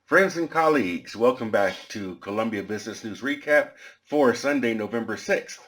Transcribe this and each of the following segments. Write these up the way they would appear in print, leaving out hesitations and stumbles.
Friends and colleagues, welcome back to Colombia Business News Recap for Sunday, November 6th.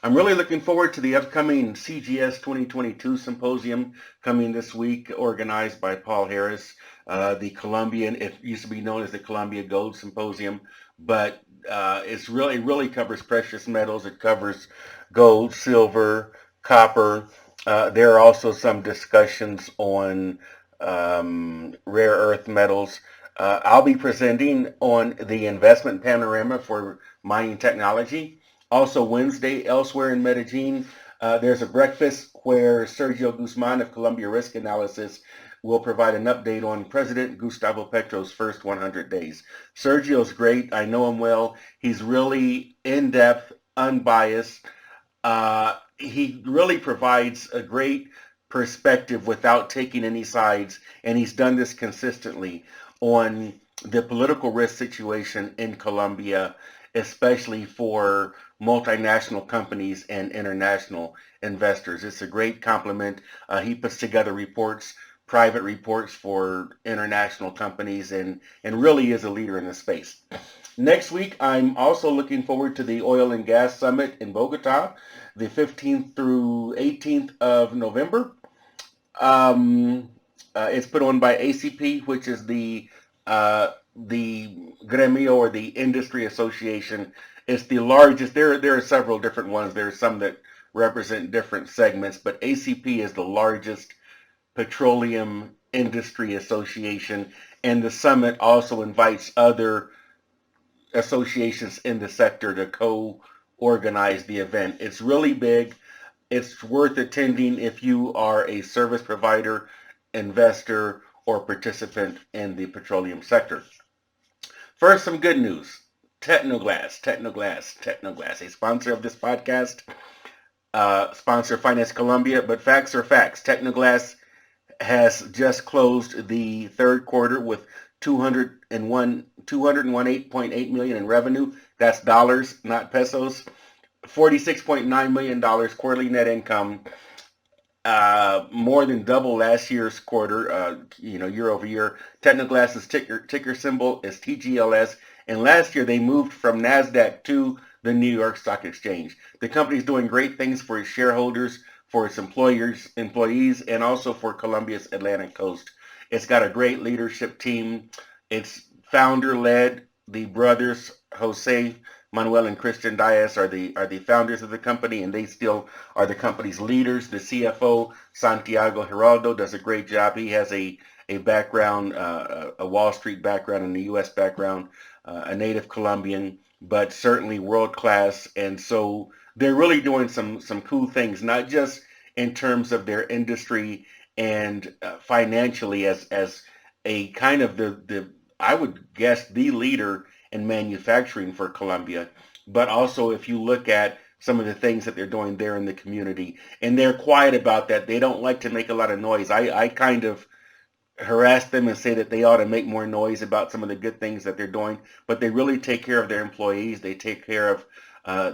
I'm really looking forward to the upcoming CGS 2022 symposium coming this week, organized by Paul Harris, the Colombian, it used to be known as the Colombia Gold Symposium, but it really covers precious metals. It covers gold, silver, copper. There are also some discussions on rare earth metals. I'll be presenting on the investment panorama for mining technology. Also Wednesday, elsewhere in Medellin, there's a breakfast where Sergio Guzman of Colombia Risk Analysis will provide an update on President Gustavo Petro's first 100 days. Sergio's great. I know him well. He's really in-depth, unbiased. He really provides a great perspective without taking any sides, and he's done this consistently on the political risk situation in Colombia, especially for multinational companies and international investors. It's a great compliment. He puts together reports, private reports for international companies, and really is a leader in the space. Next week, I'm also looking forward to the Oil and Gas Summit in Bogota, the 15th through 18th of November. It's put on by ACP, which is the gremio or the industry association. It's the largest. There are several different ones. There are some that represent different segments, but ACP is the largest petroleum industry association, and the summit also invites other associations in the sector to co-organize the event. It's really big. It's worth attending if you are a service provider, investor, or participant in the petroleum sector. First, some good news. Tecnoglass, a sponsor of this podcast, sponsor Finance Colombia, but facts are facts. Tecnoglass has just closed the third quarter with 208.8 million in revenue. That's dollars, not pesos. $46.9 million quarterly net income, more than double last year's quarter, year over year. Tecnoglass's ticker symbol is TGLS, and last year they moved from NASDAQ to the New York Stock Exchange. The company's doing great things for its shareholders, for its employees, and also for Colombia's Atlantic coast. It's got a great leadership team. It's founder-led. The brothers Jose Manuel and Christian Diaz are the founders of the company, and they still are the company's leaders. The CFO, Santiago Giraldo, does a great job. He has a background, a Wall Street background and a U.S. background, a native Colombian, but certainly world class. And so they're really doing some cool things, not just in terms of their industry and financially as a kind of the I would guess the leader in manufacturing for Colombia, but also if you look at some of the things that they're doing there in the community, and they're quiet about that. They don't like to make a lot of noise. I kind of harass them and say that they ought to make more noise about some of the good things that they're doing, but they really take care of their employees. They take care of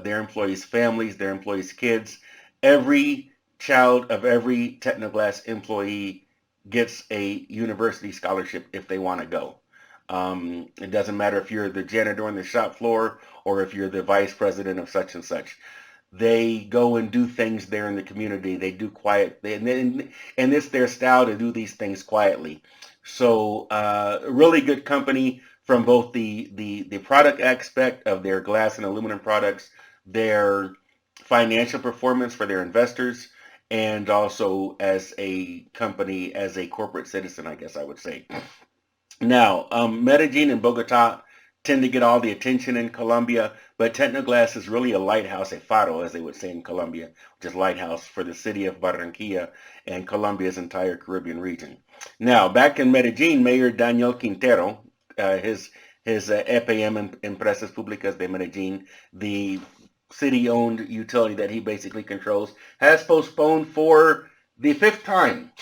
their employees' families, their employees' kids. Every child of every Tecnoglass employee gets a university scholarship if they want to go. It doesn't matter if you're the janitor on the shop floor or if you're the vice president of such and such. They go and do things there in the community. They do and it's their style to do these things quietly. So really good company from both the product aspect of their glass and aluminum products, their financial performance for their investors, and also as a company, as a corporate citizen, I guess I would say. Now, Medellin and Bogota tend to get all the attention in Colombia, but Tecnoglass is really a lighthouse, a faro, as they would say in Colombia, which is lighthouse for the city of Barranquilla and Colombia's entire Caribbean region. Now, back in Medellin, Mayor Daniel Quintero, his EPM, Empresas Públicas de Medellin, the city-owned utility that he basically controls, has postponed for the fifth time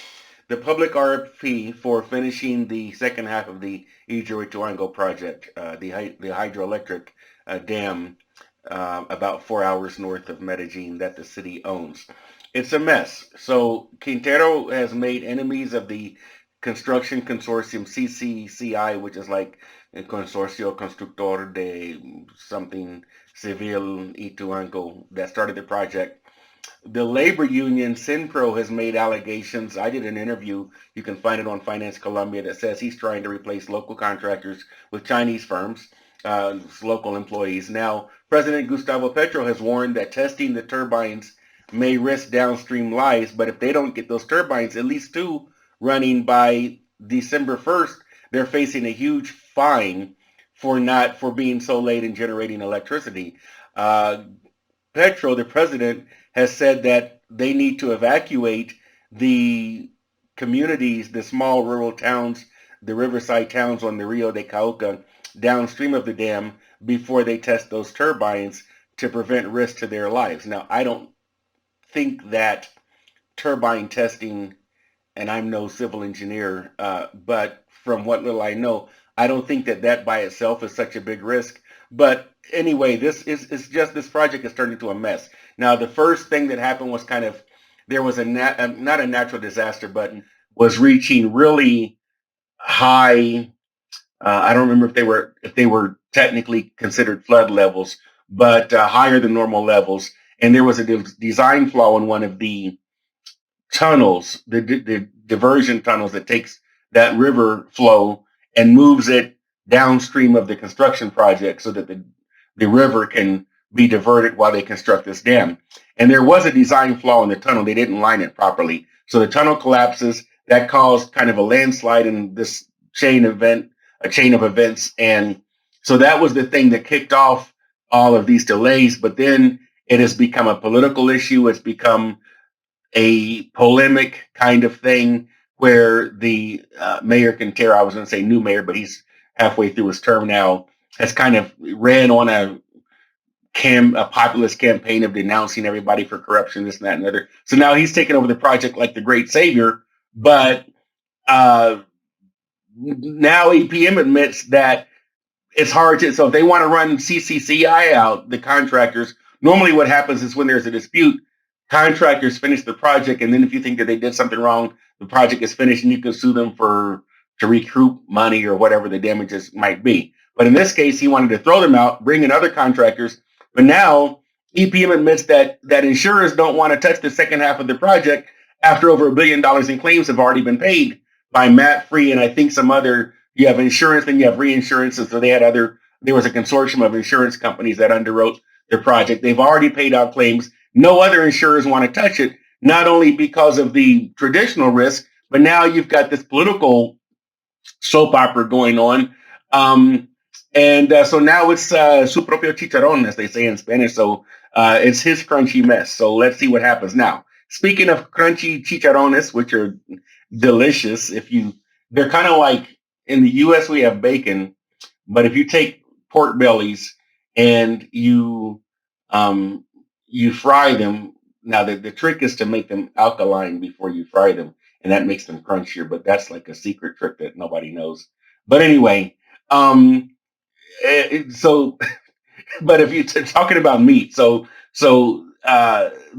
the public RFP for finishing the second half of the Hidroituango project, the hydroelectric dam about 4 hours north of Medellin that the city owns. It's a mess. So Quintero has made enemies of the construction consortium CCCI, which is like el Consorcio Constructor de something Civil Ituango, that started the project. The labor union Sinpro has made allegations. I did an interview. You can find it on Finance Colombia that says he's trying to replace local contractors with Chinese firms, local employees. Now, President Gustavo Petro has warned that testing the turbines may risk downstream lives, but if they don't get those turbines, at least two, running by December 1st, they're facing a huge fine for being so late in generating electricity. Uh, Petro, the president, has said that they need to evacuate the communities, the small rural towns, the riverside towns on the Rio de Cauca downstream of the dam before they test those turbines to prevent risk to their lives. Now, I don't think that turbine testing, and I'm no civil engineer, but from what little I know, I don't think that that by itself is such a big risk. But anyway, this is just this project has turned into a mess. Now, the first thing that happened was kind of there was not a natural disaster, but was reaching really high. I don't remember if they were technically considered flood levels, but higher than normal levels. And there was a design flaw in one of the tunnels, the diversion tunnels that takes that river flow and moves it downstream of the construction project so that the river can be diverted while they construct this dam. And there was a design flaw in the tunnel. They didn't line it properly. So the tunnel collapses. That caused kind of a landslide in this a chain of events. And so that was the thing that kicked off all of these delays. But then it has become a political issue. It's become a polemic kind of thing where the mayor Quintero, I was going to say new mayor, but he's halfway through his term now, has kind of ran on a populist campaign of denouncing everybody for corruption, this and that and the other. So now he's taken over the project like the great savior, but uh, now EPM admits that it's hard to, so if they want to run CCCI out, the contractors, normally what happens is when there's a dispute, contractors finish the project, and then if you think that they did something wrong, the project is finished and you can sue them to recoup money or whatever the damages might be. But in this case, he wanted to throw them out, bring in other contractors, but now EPM admits that insurers don't want to touch the second half of the project after over $1 billion in claims have already been paid by Matt Free and I think some other. You have insurance, then you have reinsurance. And so there was a consortium of insurance companies that underwrote their project. They've already paid out claims. No other insurers want to touch it, not only because of the traditional risk, but now you've got this political soap opera going on. So now it's su propio chicharron, as they say in Spanish. So it's his crunchy mess. So let's see what happens. Now, speaking of crunchy chicharrones, which are delicious, they're kind of like, in the U.S. we have bacon, but if you take pork bellies and you fry them, now the trick is to make them alkaline before you fry them, and that makes them crunchier. But that's like a secret trick that nobody knows. But anyway, um, so but if you're talking about meat, the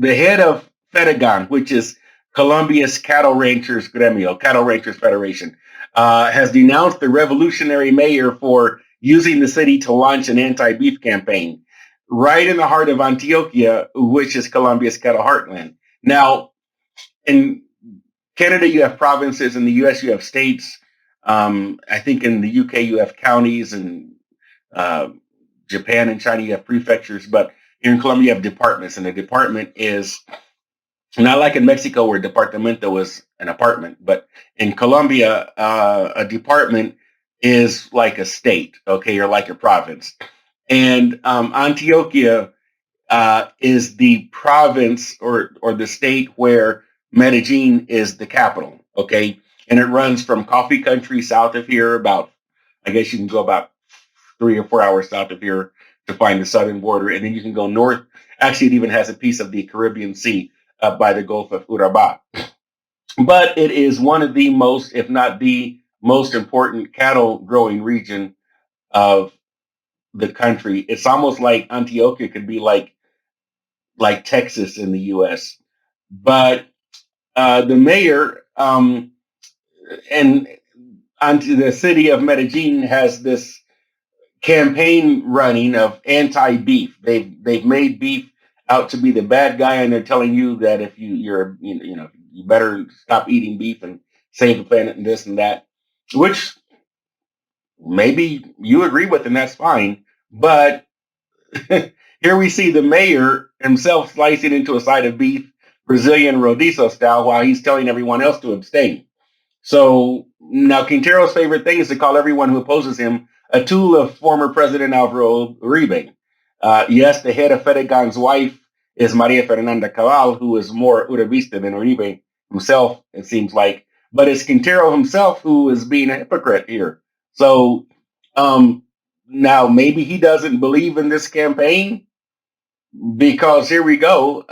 head of Fedegan, which is Colombia's Cattle Ranchers Federation, has denounced the revolutionary mayor for using the city to launch an anti-beef campaign right in the heart of Antioquia, which is Colombia's cattle heartland. Now, in Canada, you have provinces. In the U.S., you have states. I think in the U.K., you have counties, and uh, Japan and China, you have prefectures. But here in Colombia, you have departments, and a department is not like in Mexico where departamento is an apartment, but in Colombia, a department is like a state, okay, or like a province. And Antioquia is the province or the state where Medellin is the capital, okay? And it runs from coffee country south of here, about, I guess you can go about 3 or 4 hours south of here to find the southern border. And then you can go north. Actually, it even has a piece of the Caribbean Sea up by the Gulf of Urabá. But it is one of the most, if not the most important cattle growing region of the country. It's almost like Antioquia could be like Texas in the U.S. But the mayor, and onto the city of Medellin has this campaign running of anti-beef. They've made beef out to be the bad guy, and they're telling you that if you better stop eating beef and save the planet and this and that, which maybe you agree with, and that's fine. But here we see the mayor himself slicing into a side of beef, Brazilian rodizo style, while he's telling everyone else to abstain. So now Quintero's favorite thing is to call everyone who opposes him a tool of former President Alvaro Uribe. Yes, the head of Fedegon's wife is Maria Fernanda Cabal, who is more Uribista than Uribe himself, it seems like. But it's Quintero himself who is being a hypocrite here. So um, now maybe he doesn't believe in this campaign because here we go.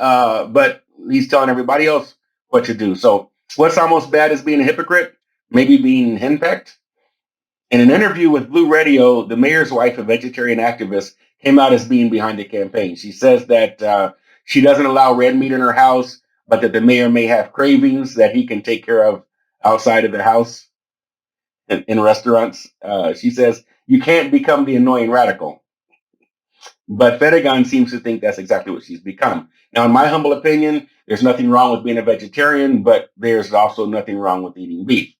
But he's telling everybody else what to do. So what's almost bad as being a hypocrite? Maybe being henpecked. In an interview with Blue Radio, the mayor's wife, a vegetarian activist, came out as being behind the campaign. She says that she doesn't allow red meat in her house, but that the mayor may have cravings that he can take care of outside of the house in restaurants. She says, you can't become the annoying radical. But Fedegon seems to think that's exactly what she's become. Now, in my humble opinion, there's nothing wrong with being a vegetarian, but there's also nothing wrong with eating beef.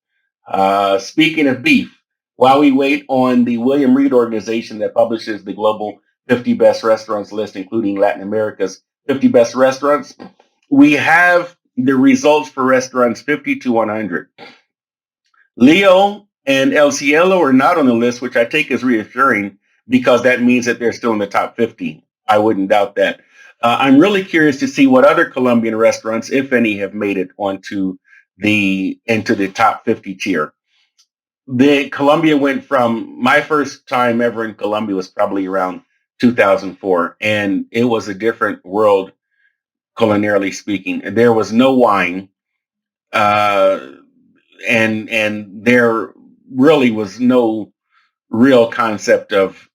Speaking of beef, while we wait on the William Reed organization that publishes the global 50 best restaurants list, including Latin America's 50 best restaurants, we have the results for restaurants 50 to 100. Leo and El Cielo are not on the list, which I take as reassuring because that means that they're still in the top 50. I wouldn't doubt that. I'm really curious to see what other Colombian restaurants, if any, have made it onto into the top 50 tier. The Colombia went from my first time ever in Colombia was probably around 2004, and it was a different world culinarily speaking. There was no wine. Uh, and there really was no real concept of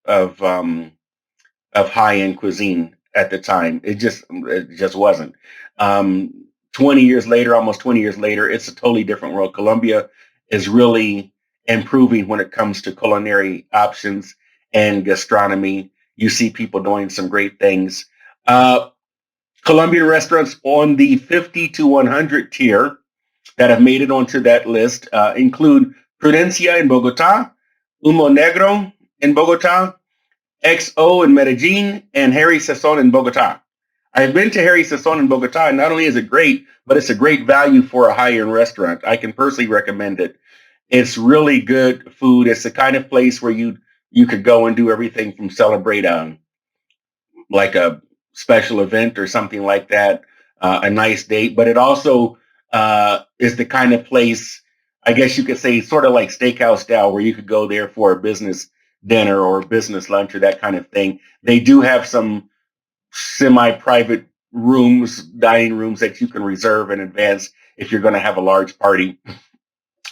high end cuisine at the time. It just wasn't. 20 years later, almost 20 years later, it's a totally different world. Colombia is really improving when it comes to culinary options and gastronomy. You see people doing some great things. Uh, Colombian restaurants on the 50 to 100 tier that have made it onto that list include Prudencia in Bogota, Humo Negro in Bogota, XO in Medellin, and Harry Sazon in Bogota. I've been to Harry Sazon in Bogota, and not only is it great, but it's a great value for a high-end restaurant. I can personally recommend it. It's really good food. It's the kind of place where you could go and do everything from celebrate like a special event or something like that, a nice date. But it also is the kind of place, I guess you could say, sort of like steakhouse style, where you could go there for a business dinner or business lunch or that kind of thing. They do have some semi-private rooms, dining rooms that you can reserve in advance if you're going to have a large party.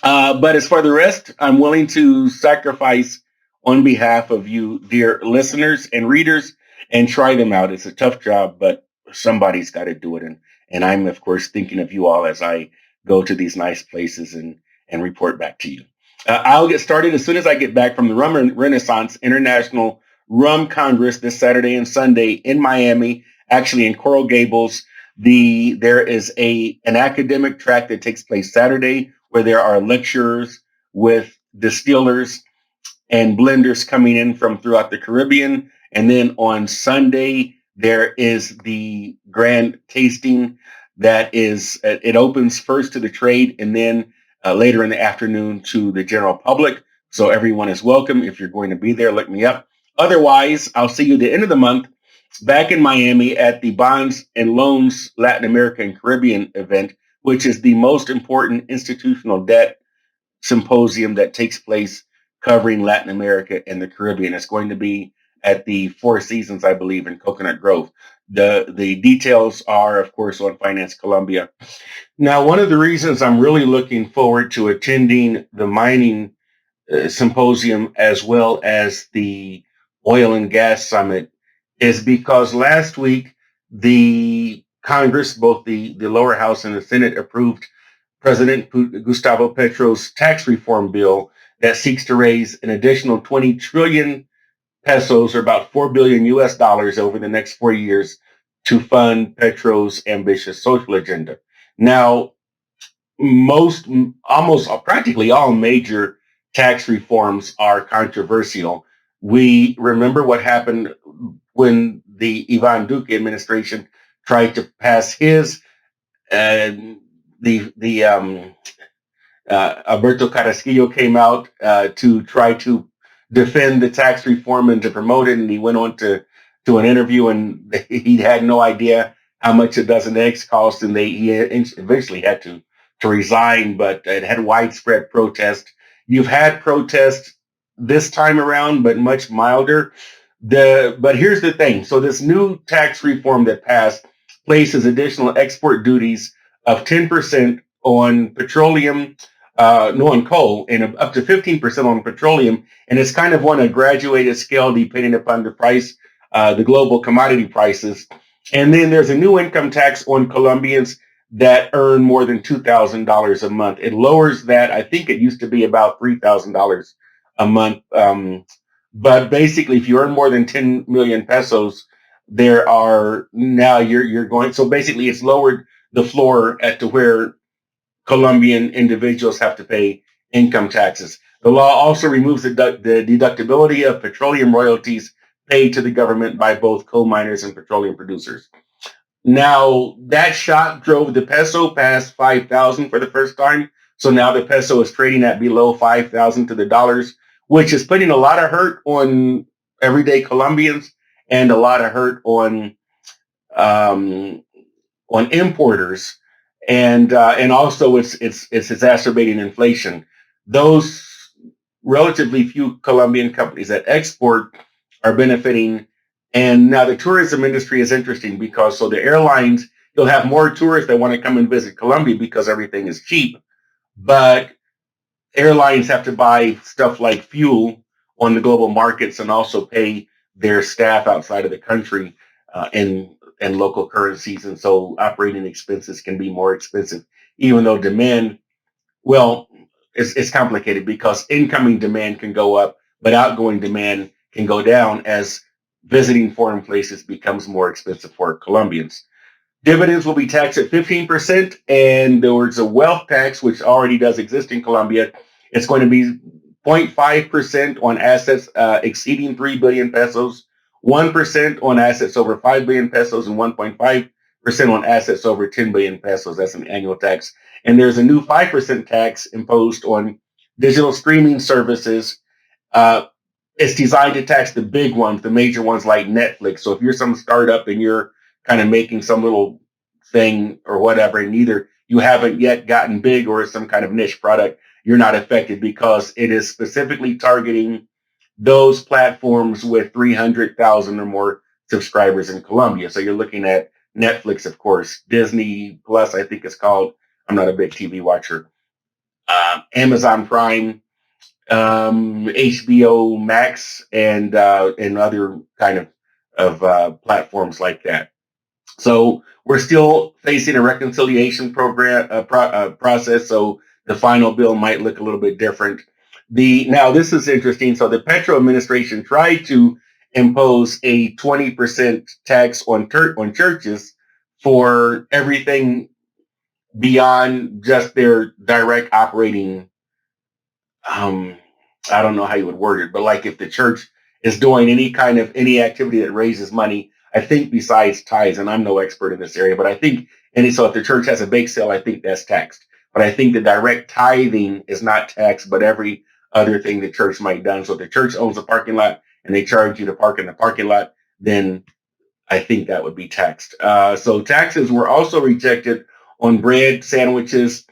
But as for the rest, I'm willing to sacrifice on behalf of you, dear listeners and readers, and try them out. It's a tough job, but somebody's got to do it. And I'm, of course, thinking of you all as I go to these nice places and report back to you. I'll get started as soon as I get back from the Rum Renaissance International Rum Congress this Saturday and Sunday in Miami, actually in Coral Gables. There is an academic track that takes place Saturday where there are lecturers with distillers and blenders coming in from throughout the Caribbean. And then on Sunday, there is the grand tasting it opens first to the trade and then later in the afternoon to the general public. So everyone is welcome. If you're going to be there, look me up. Otherwise, I'll see you at the end of the month back in Miami at the Bonds and Loans Latin America and Caribbean event, which is the most important institutional debt symposium that takes place covering Latin America and the Caribbean. It's going to be at the Four Seasons, I believe, in Coconut Grove. The details are, of course, on Finance Colombia. Now, one of the reasons I'm really looking forward to attending the mining symposium as well as the oil and gas summit is because last week the Congress, both the lower house and the Senate, approved President Gustavo Petro's tax reform bill that seeks to raise an additional 20 trillion pesos, or about 4 billion US dollars, over the next 4 years to fund Petro's ambitious social agenda. Now, most, almost practically all major tax reforms are controversial. We remember what happened when the Ivan Duque administration tried to pass his uh, the Alberto Carrasquillo came out to try to defend the tax reform and to promote it, and he went on to an interview, and he had no idea how much a dozen eggs cost, and he eventually had to resign. But it had widespread protest. You've had protests this time around, but much milder. But here's the thing: so this new tax reform that passed places additional export duties of 10% on petroleum, no, on coal, and up to 15% on petroleum. And it's kind of on a graduated scale depending upon the price, the global commodity prices. And then there's a new income tax on Colombians that earn more than $2,000 a month. It lowers that. I think it used to be about $3,000 a month. But basically, if you earn more than 10 million pesos, there are now you're going. So basically, it's lowered the floor at to where Colombian individuals have to pay income taxes. The law also removes the deductibility of petroleum royalties paid to the government by both coal miners and petroleum producers. Now, that shock drove the peso past 5,000 for the first time. So now the peso is trading at below 5,000 to the dollars, which is putting a lot of hurt on everyday Colombians and a lot of hurt um, on importers, and also it's exacerbating inflation. Those relatively few Colombian companies that export are benefiting. And now the tourism industry is interesting because so the airlines, you'll have more tourists that want to come and visit Colombia because everything is cheap, but airlines have to buy stuff like fuel on the global markets and also pay their staff outside of the country in local currencies, and so operating expenses can be more expensive, even though demand, well, it's complicated because incoming demand can go up, but outgoing demand can go down as visiting foreign places becomes more expensive for Colombians. Dividends will be taxed at 15%, and there's a wealth tax, which already does exist in Colombia. It's going to be 0.5% on assets exceeding 3 billion pesos, 1% on assets over 5 billion pesos, and 1.5% on assets over 10 billion pesos. That's an annual tax. And there's a new 5% tax imposed on digital streaming services. Uh, it's designed to tax the big ones, the major ones like Netflix. So if you're some startup and you're kind of making some little thing or whatever, and either you haven't yet gotten big or it's some kind of niche product, you're not affected because it is specifically targeting those platforms with 300,000 or more subscribers in Colombia. So you're looking at Netflix, of course, Disney Plus, I think it's called. I'm not a big TV watcher. Amazon Prime, HBO Max, and other kind of platforms like that. So we're still facing a reconciliation process. So the final bill might look a little bit different. Now this is interesting. So the Petro administration tried to impose a 20% tax on churches for everything beyond just their direct operating, um, I don't know how you would word it, but like if the church is doing any activity that raises money, I think besides tithes, and I'm no expert in this area, but I think, and so if the church has a bake sale, I think that's taxed. But I think the direct tithing is not taxed, but every other thing the church might done. So if the church owns a parking lot and they charge you to park in the parking lot, then I think that would be taxed. So taxes were also rejected on bread, sandwiches,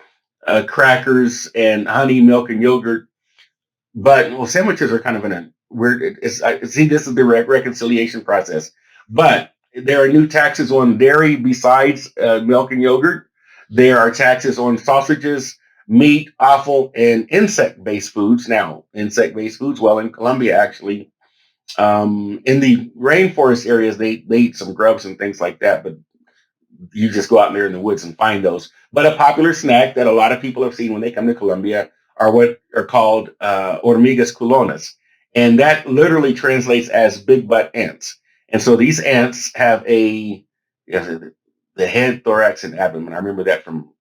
crackers, and honey, milk, and yogurt. But well, sandwiches are kind of in a weird. I see this is the reconciliation process. But there are new taxes on dairy besides milk and yogurt. There are taxes on sausages, meat, offal, and insect-based foods. Now, insect-based foods. Well, in Colombia, actually, in the rainforest areas, they eat some grubs and things like that. But you just go out there in the woods and find those. But a popular snack that a lot of people have seen when they come to Colombia are what are called hormigas culonas. And that literally translates as big butt ants. And so these ants have the head, thorax, and abdomen. I remember that from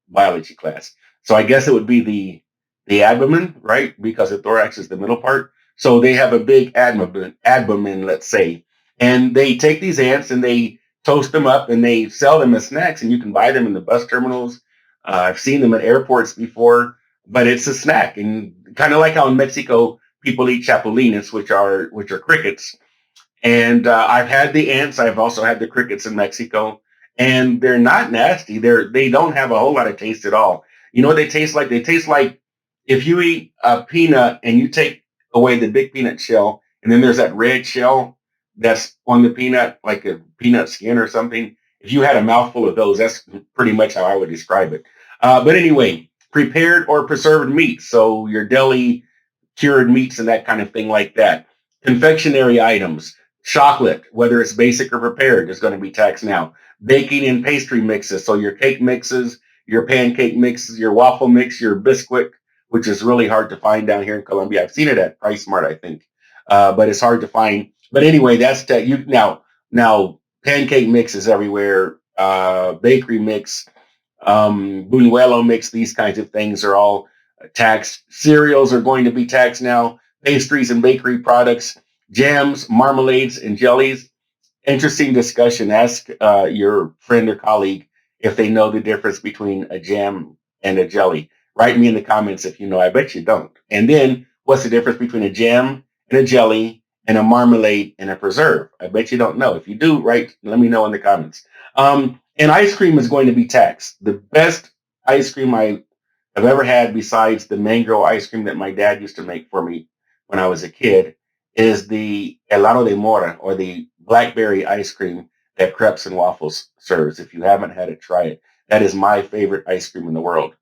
biology class. So I guess it would be the abdomen, right? Because the thorax is the middle part. So they have a big abdomen, let's say, and they take these ants and they toast them up and they sell them as snacks, and you can buy them in the bus terminals. I've seen them at airports before, but it's a snack, and kind of like how in Mexico people eat chapulines, which are crickets. And I've had the ants. I've also had the crickets in Mexico, and they're not nasty. They don't have a whole lot of taste at all. You know what they taste like? They taste like if you eat a peanut and you take away the big peanut shell, and then there's that red shell that's on the peanut, like a peanut skin or something. If you had a mouthful of those, that's pretty much how I would describe it. But anyway, prepared or preserved meats. So your deli cured meats and that kind of thing like that. Confectionery items, chocolate, whether it's basic or prepared, is going to be taxed now. Baking and pastry mixes, so your cake mixes, your pancake mixes, your waffle mix, your biscuit, which is really hard to find down here in Colombia. I've seen it at Price Smart, I think, but it's hard to find. But anyway, that's that. You now pancake mix is everywhere. Bakery mix, buñuelo mix, these kinds of things are all taxed. Cereals are going to be taxed now. Pastries and bakery products, jams, marmalades, and jellies. Interesting discussion. Ask your friend or colleague if they know the difference between a jam and a jelly. Write me in the comments if you know. I bet you don't. And then, what's the difference between a jam and a jelly and a marmalade and a preserve? I bet you don't know. If you do, let me know in the comments. And ice cream is going to be taxed. The best ice cream I have ever had, besides the mango ice cream that my dad used to make for me when I was a kid, is the helado de mora, or the blackberry ice cream that Crepes and Waffles serves. If you haven't had it, try it. That is my favorite ice cream in the world.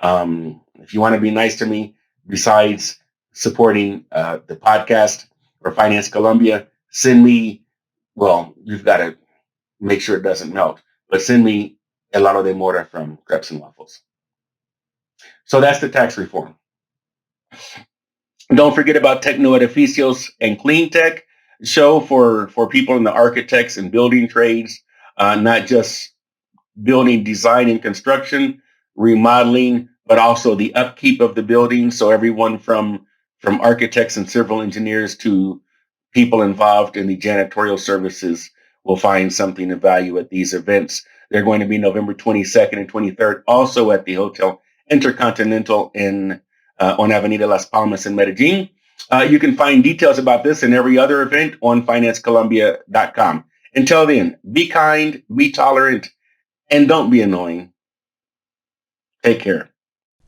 If you want to be nice to me, besides supporting the podcast or Finance Colombia, send me, well, you've got to make sure it doesn't melt, but send me helado de mora from Crepes and Waffles. So that's the tax reform. Don't forget about Tecno Edificios and Clean Tech show for people in the architects and building trades, not just building design and construction, remodeling, but also the upkeep of the building. So everyone from architects and civil engineers to people involved in the janitorial services will find something of value at these events. They're going to be November 22nd and 23rd, also at the Hotel Intercontinental on Avenida Las Palmas in Medellin. You can find details about this and every other event on financecolombia.com. Until then, be kind, be tolerant, and don't be annoying. Take care.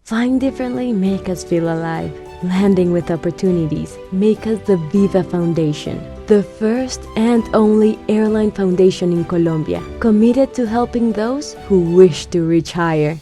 Flying differently make us feel alive. Landing with opportunities make us the Vida Foundation, the first and only airline foundation in Colombia, committed to helping those who wish to reach higher.